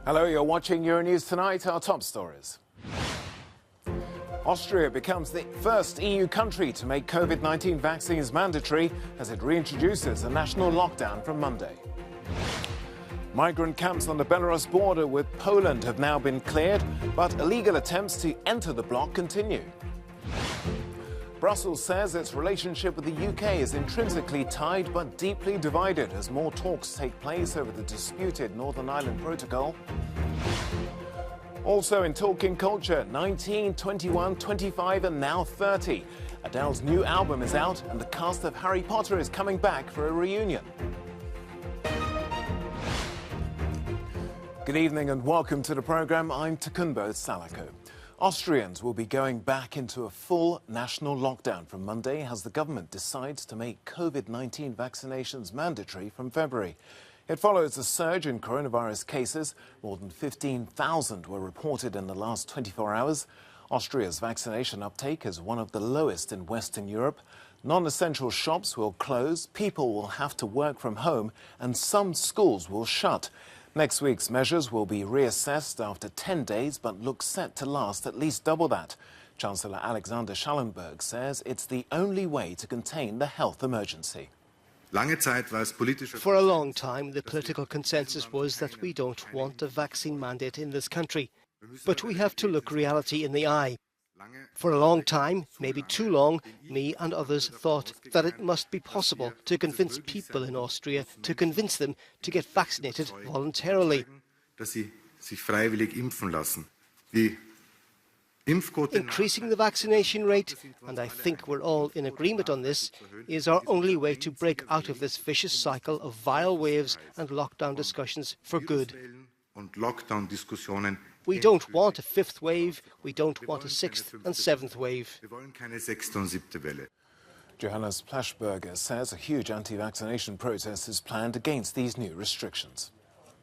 Hello, you're watching Euronews Tonight. Our top stories. Austria becomes the first EU country to make COVID-19 vaccines mandatory as it reintroduces a national lockdown from Monday. Migrant camps on the Belarus border with Poland have now been cleared, but illegal attempts to enter the bloc continue. Brussels says its relationship with the UK is intrinsically tied but deeply divided as more talks take place over the disputed Northern Ireland Protocol. Also in Talking Culture, 19, 21, 25 and now 30. Adeles' new album is out and the cast of Harry Potter is coming back for a reunion. Good evening and welcome to the programme. I'm Takunbo Salako. Austrians will be going back into a full national lockdown from Monday as the government decides to make COVID-19 vaccinations mandatory from February. It follows a surge in coronavirus cases. More than 15,000 were reported in the last 24 hours. Austria's vaccination uptake is one of the lowest in Western Europe. Non-essential shops will close, people will have to work from home, and some schools will shut. Next week's measures will be reassessed after 10 days, but look set to last at least double that. Chancellor Alexander Schallenberg says it's the only way to contain the health emergency. For a long time, the political consensus was that we don't want a vaccine mandate in this country. But we have to look reality in the eye. For a long time, maybe too long, me and others thought that it must be possible to convince people in Austria, to convince them to get vaccinated voluntarily. Increasing the vaccination rate, and I think we're all in agreement on this, is our only way to break out of this vicious cycle of viral waves and lockdown discussions for good. We don't want a fifth wave, we don't want a sixth and seventh wave. Johannes Plaschberger says a huge anti-vaccination protest is planned against these new restrictions.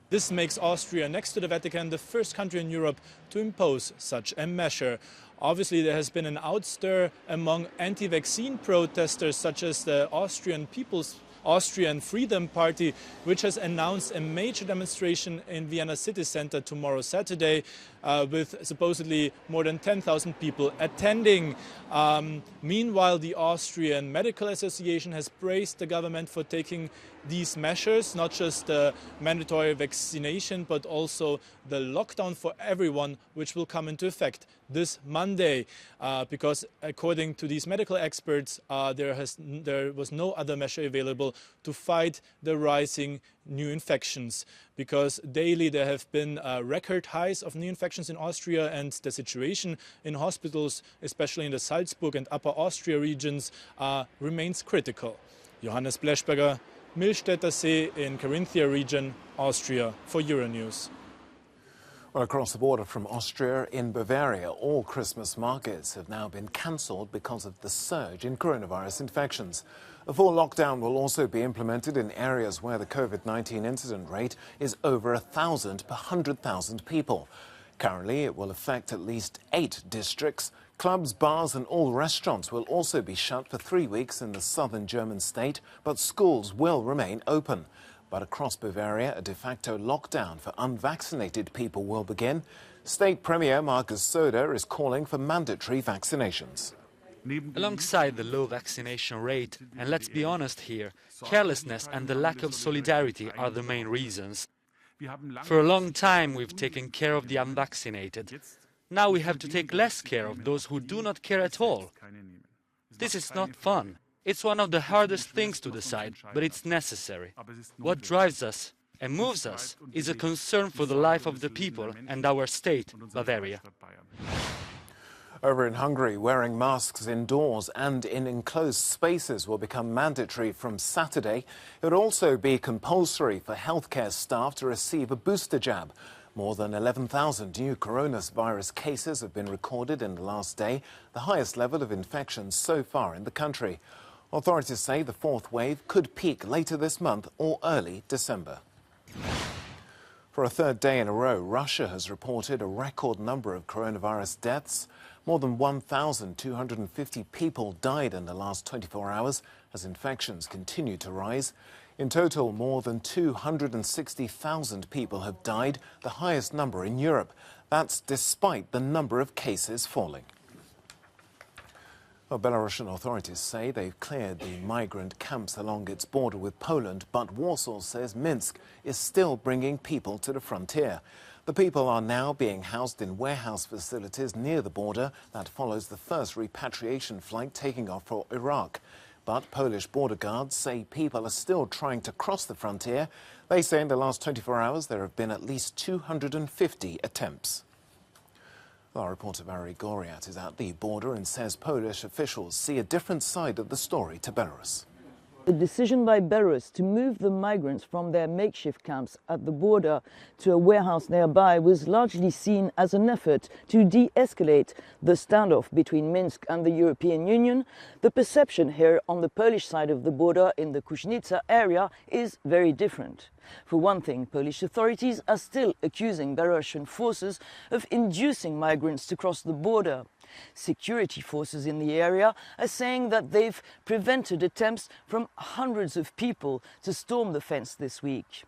This makes Austria, next to the Vatican, the first country in Europe to impose such a measure. Obviously, there has been an outstir among anti-vaccine protesters, such as the Austrian Freedom Party, which has announced a major demonstration in Vienna city centre tomorrow, Saturday, with supposedly more than 10,000 people attending. Meanwhile, the Austrian Medical Association has praised the government for taking these measures, not just the mandatory vaccination, but also the lockdown for everyone, which will come into effect this Monday. Because according to these medical experts, there was no other measure available to fight the rising new infections. Because daily there have been record highs of new infections in Austria, and the situation in hospitals, especially in the Salzburg and Upper Austria regions, remains critical. Johannes Plaschberger, Millstätter See in Carinthia region, Austria, for Euronews. Well, across the border from Austria, in Bavaria, all Christmas markets have now been cancelled because of the surge in coronavirus infections. A full lockdown will also be implemented in areas where the COVID-19 incident rate is over 1,000 per 100,000 people. Currently, it will affect at least 8 districts. Clubs, bars and all restaurants will also be shut for 3 weeks in the southern German state, but schools will remain open. But across Bavaria, a de facto lockdown for unvaccinated people will begin. State Premier Markus Söder is calling for mandatory vaccinations. Alongside the low vaccination rate, and let's be honest here, carelessness and the lack of solidarity are the main reasons. For a long time we've taken care of the unvaccinated. Now we have to take less care of those who do not care at all. This is not fun. It's one of the hardest things to decide, but it's necessary. What drives us and moves us is a concern for the life of the people and our state, Bavaria. Over in Hungary, wearing masks indoors and in enclosed spaces will become mandatory from Saturday. It will also be compulsory for healthcare staff to receive a booster jab. More than 11,000 new coronavirus cases have been recorded in the last day, the highest level of infections so far in the country. Authorities say the fourth wave could peak later this month or early December. For a third day in a row, Russia has reported a record number of coronavirus deaths. More than 1,250 people died in the last 24 hours as infections continue to rise. In total, more than 260,000 people have died, the highest number in Europe. That's despite the number of cases falling. Well, Belarusian authorities say they've cleared the migrant camps along its border with Poland, but Warsaw says Minsk is still bringing people to the frontier. The people are now being housed in warehouse facilities near the border. That follows the first repatriation flight taking off for Iraq. But Polish border guards say people are still trying to cross the frontier. They say in the last 24 hours there have been at least 250 attempts. Our reporter Valerie Goriat is at the border and says Polish officials see a different side of the story to Belarus. The decision by Belarus to move the migrants from their makeshift camps at the border to a warehouse nearby was largely seen as an effort to de-escalate the standoff between Minsk and the European Union. The perception here on the Polish side of the border in the Kuźnica area is very different. For one thing, Polish authorities are still accusing Belarusian forces of inducing migrants to cross the border. Security forces in the area are saying that they've prevented attempts from hundreds of people to storm the fence this week.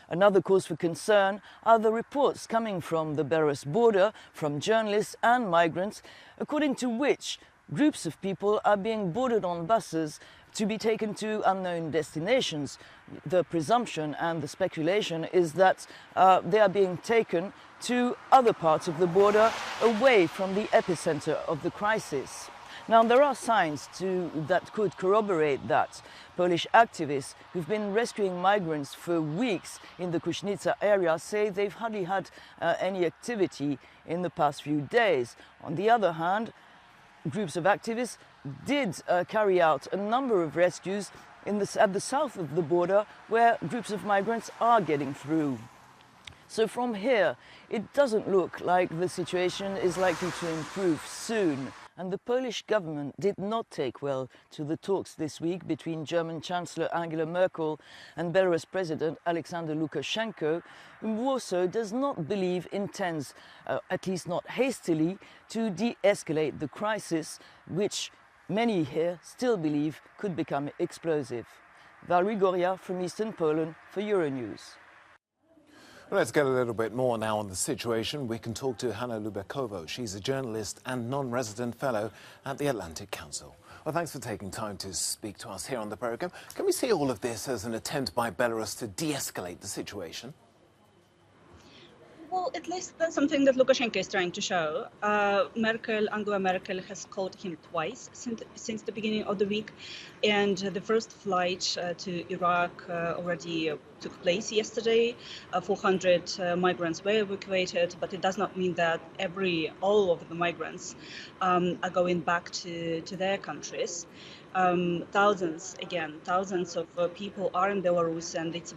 Another cause for concern are the reports coming from the Belarus border from journalists and migrants, according to which groups of people are being boarded on buses to be taken to unknown destinations. The presumption and the speculation is that they are being taken to other parts of the border away from the epicenter of the crisis. Now, there are signs that could corroborate that. Polish activists who've been rescuing migrants for weeks in the Kuźnica area say they've hardly had any activity in the past few days. On the other hand, groups of activists did carry out a number of rescues at the south of the border where groups of migrants are getting through. So from here, it doesn't look like the situation is likely to improve soon. And the Polish government did not take well to the talks this week between German Chancellor Angela Merkel and Belarus President Alexander Lukashenko, whom Warsaw does not believe intends, at least not hastily, to de-escalate the crisis, which many here still believe could become explosive. Valerie Goriat from Eastern Poland for Euronews. Well, let's get a little bit more now on the situation. We can talk to Hanna Lubakovo. She's a journalist and non-resident fellow at the Atlantic Council. Well, thanks for taking time to speak to us here on the programme. Can we see all of this as an attempt by Belarus to de-escalate the situation? Well, at least that's something that Lukashenko is trying to show. Angela Merkel has called him twice since the beginning of the week, and the first flight to Iraq already took place yesterday. 400 migrants were evacuated, but it does not mean that all of the migrants are going back to their countries. Thousands of people are in Belarus, and it's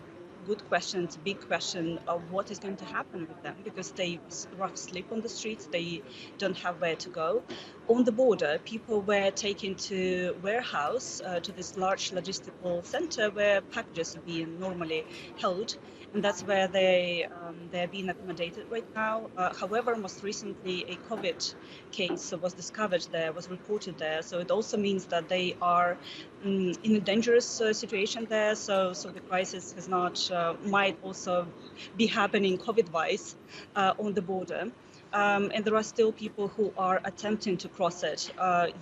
good question, it's a big question of what is going to happen with them, because they rough sleep on the streets, they don't have where to go. On the border, people were taken to warehouse, to this large logistical center where packages are being normally held, and that's where they're being accommodated right now. However, most recently a COVID case was discovered there, was reported there, so it also means that they are in a dangerous situation there, so the crisis has not might also be happening COVID-wise on the border. And there are still people who are attempting to cross it.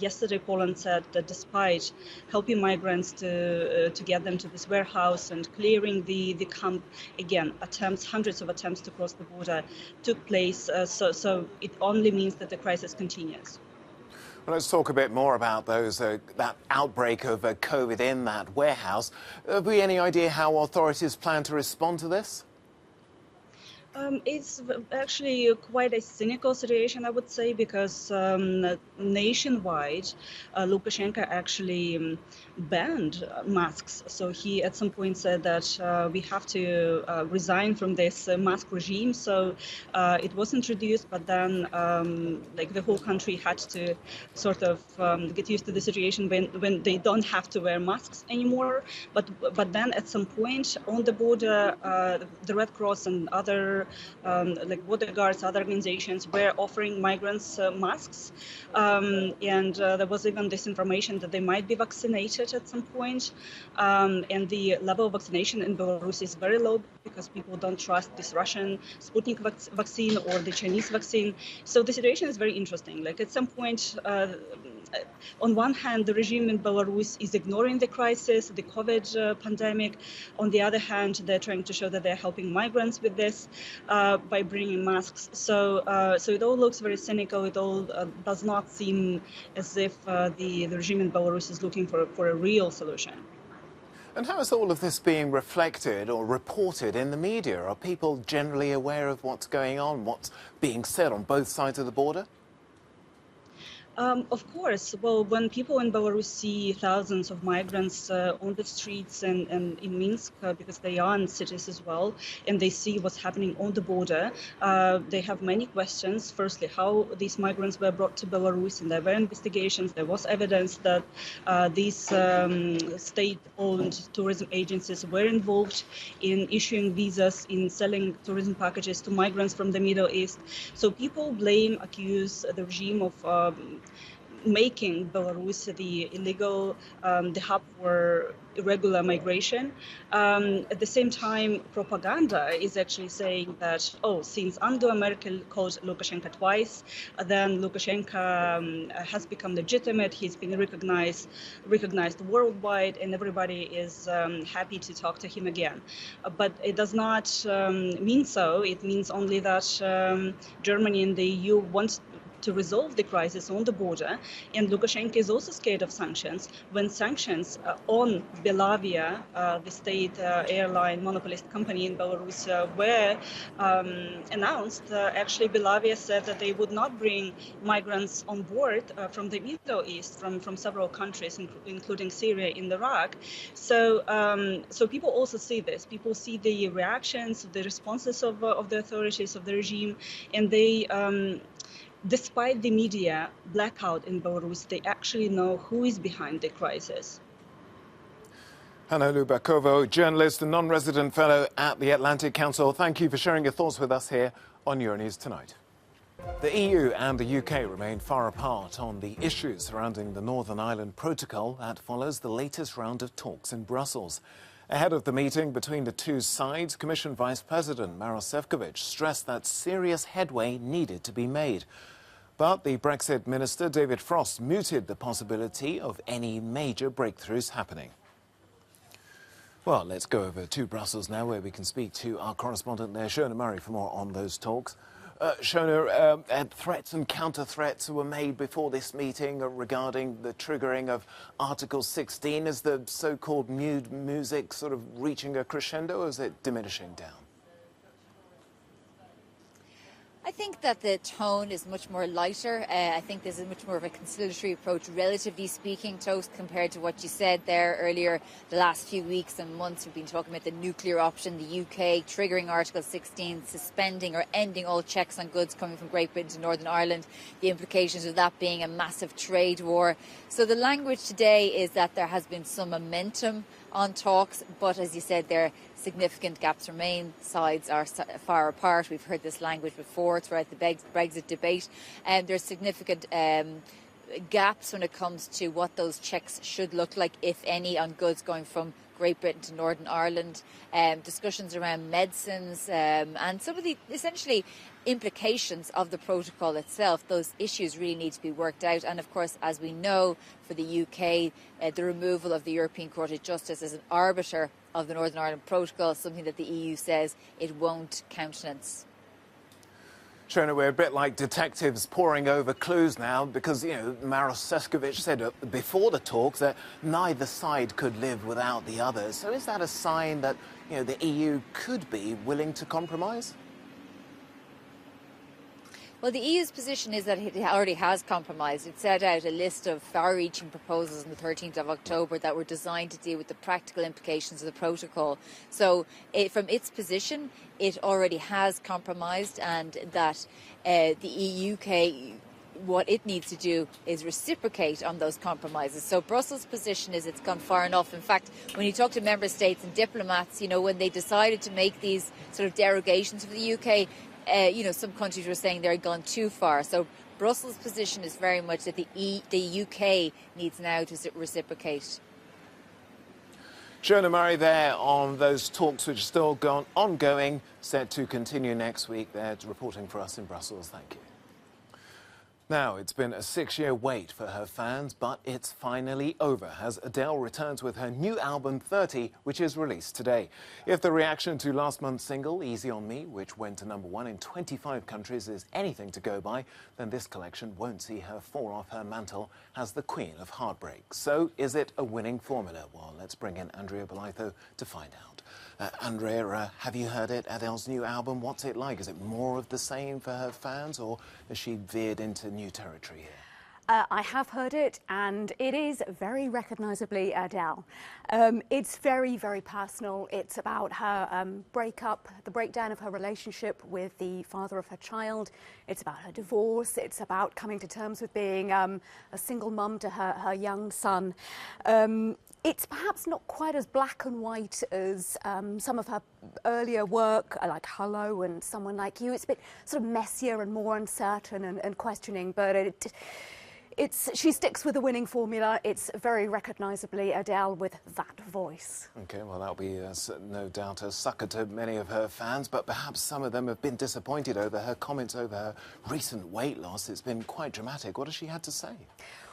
Yesterday, Poland said that despite helping migrants to get them to this warehouse and clearing the camp, again, hundreds of attempts to cross the border took place. So it only means that the crisis continues. Well, let's talk a bit more about that outbreak of COVID in that warehouse. Have we any idea how authorities plan to respond to this? It's actually quite a cynical situation, I would say, because nationwide, Lukashenko actually banned masks. So he at some point said that we have to resign from this mask regime. So it was introduced, but then the whole country had to sort of get used to the situation when they don't have to wear masks anymore. But then at some point on the border, the Red Cross and other like border guards, other organizations were offering migrants masks. And there was even this information that they might be vaccinated at some point. And the level of vaccination in Belarus is very low because people don't trust this Russian Sputnik vaccine or the Chinese vaccine. So the situation is very interesting. Like at some point, on one hand, the regime in Belarus is ignoring the crisis, the COVID pandemic. On the other hand, they're trying to show that they're helping migrants with this by bringing masks. So it all looks very cynical. It all does not seem as if the regime in Belarus is looking for a real solution. And how is all of this being reflected or reported in the media? Are people generally aware of what's going on, what's being said on both sides of the border? Of course. Well, when people in Belarus see thousands of migrants on the streets and in Minsk, because they are in cities as well, and they see what's happening on the border, they have many questions. Firstly, how these migrants were brought to Belarus, and there were investigations. There was evidence that these state-owned tourism agencies were involved in issuing visas, in selling tourism packages to migrants from the Middle East. So people accuse the regime of making Belarus the illegal, the hub for irregular migration. At the same time, propaganda is actually saying that, oh, since Angela Merkel called Lukashenko twice, then Lukashenko has become legitimate. He's been recognized worldwide, and everybody is happy to talk to him again. But it does not mean so. It means only that Germany and the EU want to resolve the crisis on the border, and Lukashenko is also scared of sanctions. When sanctions on Belavia, the state airline monopolist company in Belarus, were announced, actually Belavia said that they would not bring migrants on board from the Middle East, from several countries, including Syria and Iraq. So people also see this. People see the reactions, the responses of the authorities, of the regime, and they despite the media blackout in Belarus, they actually know who is behind the crisis. Hanna Lubakovo, journalist and non-resident fellow at the Atlantic Council. Thank you for sharing your thoughts with us here on Euronews Tonight. The EU and the UK remain far apart on the issues surrounding the Northern Ireland Protocol that follows the latest round of talks in Brussels. Ahead of the meeting between the two sides, Commission Vice President Maroš Šefčovič stressed that serious headway needed to be made. But the Brexit Minister, David Frost, mooted the possibility of any major breakthroughs happening. Well, let's go over to Brussels now, where we can speak to our correspondent there, Shona Murray, for more on those talks. Shona, threats and counter-threats were made before this meeting regarding the triggering of Article 16. Is the so-called mood music sort of reaching a crescendo, or is it diminishing down? I think that the tone is much more lighter. I think there's a much more of a conciliatory approach, relatively speaking, Toast, compared to what you said there earlier. The last few weeks and months we've been talking about the nuclear option, the UK triggering Article 16, suspending or ending all checks on goods coming from Great Britain to Northern Ireland, the implications of that being a massive trade war. So the language today is that there has been some momentum on talks, but as you said there, significant gaps remain. Sides are far apart. We've heard this language before throughout the Brexit debate, and there's significant gaps when it comes to what those checks should look like, if any, on goods going from Great Britain to Northern Ireland. Discussions around medicines and some of the essentially implications of the protocol itself. Those issues really need to be worked out, and of course, as we know, for the UK, the removal of the European Court of Justice as an arbiter of the Northern Ireland Protocol, something that the EU says it won't countenance. Shona, we're a bit like detectives poring over clues now, because, Maroš Šefčovič said before the talks that neither side could live without the other. So is that a sign that, the EU could be willing to compromise? Well, the EU's position is that it already has compromised. It set out a list of far-reaching proposals on the 13th of October that were designed to deal with the practical implications of the protocol. So from its position, it already has compromised, and that the UK what it needs to do is reciprocate on those compromises. So Brussels' position is it's gone far enough. In fact, when you talk to member states and diplomats, when they decided to make these sort of derogations for the UK, some countries were saying they're gone too far. So Brussels' position is very much that the UK needs now to reciprocate. Shona Murray there on those talks which are still ongoing, set to continue next week. They're reporting for us in Brussels. Thank you. Now, it's been a 6-year wait for her fans, but it's finally over as Adele returns with her new album 30, which is released today. If the reaction to last month's single, Easy on Me, which went to #1 in 25 countries, is anything to go by, then this collection won't see her fall off her mantle as the Queen of Heartbreak. So, is it a winning formula? Well, let's bring in Andrea Belitho to find out. Andrea, have you heard it, Adele's new album? What's it like? Is it more of the same for her fans, or has she veered into new territory here? I have heard it, and it is very recognisably Adele. It's very, very personal. It's about her breakup, the breakdown of her relationship with the father of her child. It's about her divorce. It's about coming to terms with being a single mum to her young son. It's perhaps not quite as black and white as some of her earlier work, like Hello and Someone Like You. It's a bit sort of messier and more uncertain and questioning, but she sticks with the winning formula. It's very recognisably Adele with that voice. OK, well, that'll be no doubt a sucker to many of her fans, but perhaps some of them have been disappointed over her comments over her recent weight loss. It's been quite dramatic. What has she had to say?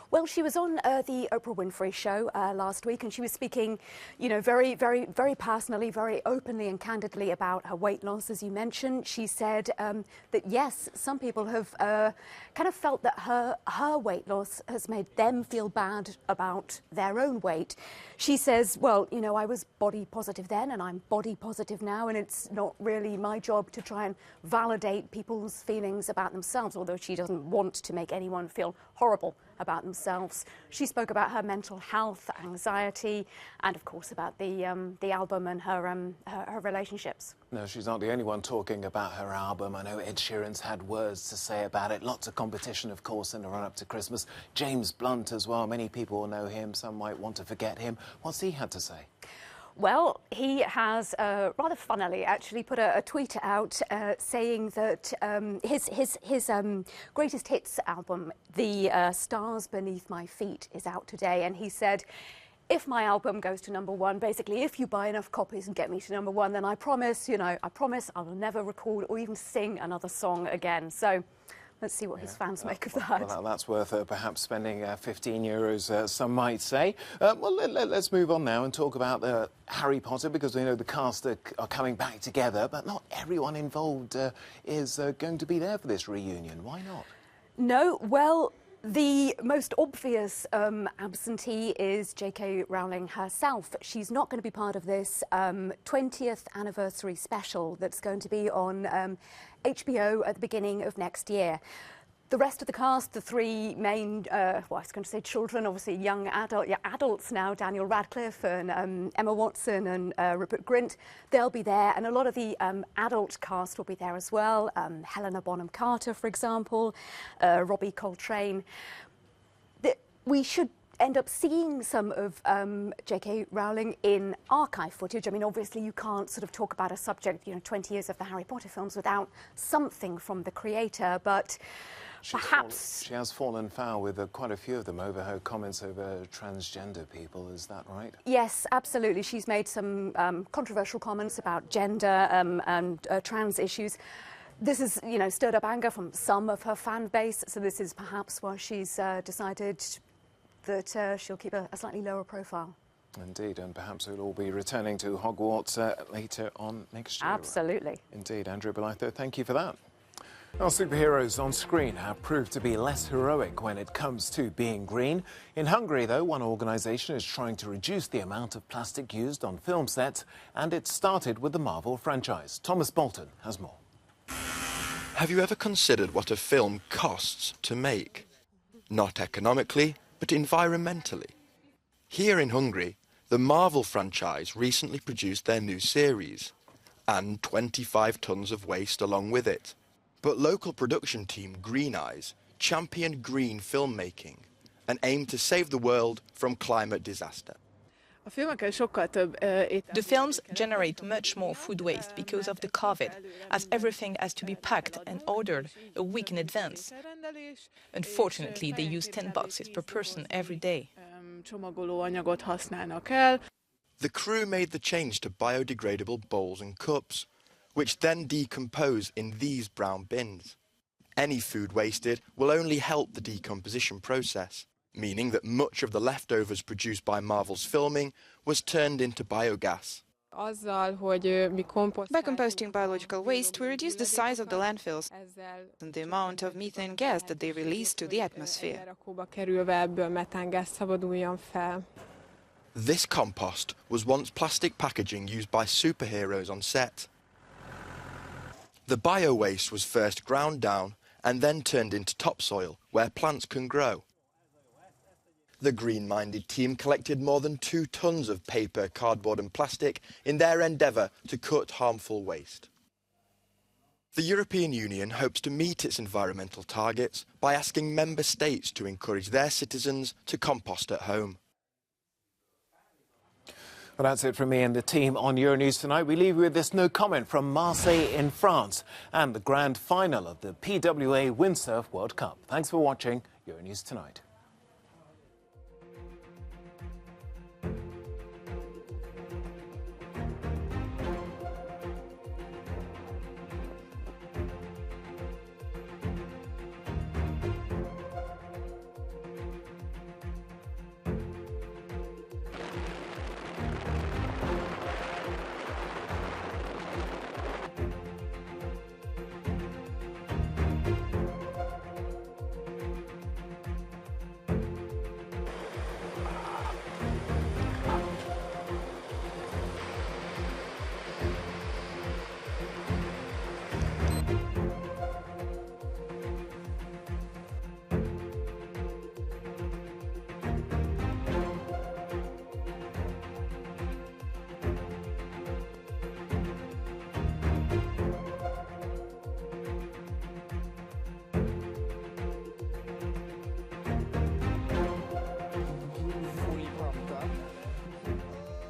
Well, she was on the Oprah Winfrey show last week, and she was speaking, very, very, very personally, very openly and candidly about her weight loss, as you mentioned. She said that, yes, some people have kind of felt that her weight loss has made them feel bad about their own weight. She says, well, I was body positive then, and I'm body positive now, and it's not really my job to try and validate people's feelings about themselves, although she doesn't want to make anyone feel horrible about themselves. She spoke about her mental health, anxiety, and of course about the album and her relationships. No, she's not the only one talking about her album. I know Ed Sheeran's had words to say about it. Lots of competition, of course, in the run-up to Christmas. James Blunt as well. Many people will know him. Some might want to forget him. What's he had to say? Well, he has, rather funnily, actually put a tweet out saying that his greatest hits album, The Stars Beneath My Feet, is out today. And he said, if my album goes to #1, basically, if you buy enough copies and get me to #1, then I promise, I promise I will never record or even sing another song again. So let's see what his fans make of that. Well, that's worth perhaps spending €15, some might say. Well, let's move on now and talk about Harry Potter, because we know the cast are coming back together, but not everyone involved is going to be there for this reunion. Why not? No, well, the most obvious absentee is J.K. Rowling herself. She's not going to be part of this 20th anniversary special that's going to be on HBO at the beginning of next year. The rest of the cast, the three main, I was going to say children, obviously young adults now, Daniel Radcliffe and Emma Watson and Rupert Grint, they'll be there. And a lot of the adult cast will be there as well. Helena Bonham Carter, for example, Robbie Coltrane. We should end up seeing some of J.K. Rowling in archive footage. I mean, obviously you can't sort of talk about a subject, 20 years of the Harry Potter films without something from the creator, but perhaps she has fallen foul with quite a few of them over her comments over transgender people. Is that right? Yes, absolutely. She's made some controversial comments about gender and trans issues. This has, stirred up anger from some of her fan base. So this is perhaps why she's decided that she'll keep a slightly lower profile. Indeed, and perhaps we'll all be returning to Hogwarts later on next year. Absolutely. Indeed. Andrea Belitho, thank you for that. Our superheroes on screen have proved to be less heroic when it comes to being green. In Hungary, though, one organisation is trying to reduce the amount of plastic used on film sets, and it started with the Marvel franchise. Thomas Bolton has more. Have you ever considered what a film costs to make? Not economically, but environmentally. Here in Hungary, the Marvel franchise recently produced their new series, and 25 tons of waste along with it. But local production team Green Eyes champion green filmmaking and aimed to save the world from climate disaster. The films generate much more food waste because of the COVID, as everything has to be packed and ordered a week in advance. Unfortunately, they use 10 boxes per person every day. The crew made the change to biodegradable bowls and cups, which then decompose in these brown bins. Any food wasted will only help the decomposition process, meaning that much of the leftovers produced by Marvel's filming was turned into biogas. By composting biological waste, we reduce the size of the landfills and the amount of methane gas that they release to the atmosphere. This compost was once plastic packaging used by superheroes on set. The bio-waste was first ground down and then turned into topsoil, where plants can grow. The green-minded team collected more than 2 tons of paper, cardboard and plastic in their endeavour to cut harmful waste. The European Union hopes to meet its environmental targets by asking member states to encourage their citizens to compost at home. Well, that's it from me and the team on Euronews tonight. We leave you with this no comment from Marseille in France and the grand final of the PWA Windsurf World Cup. Thanks for watching Euronews Tonight.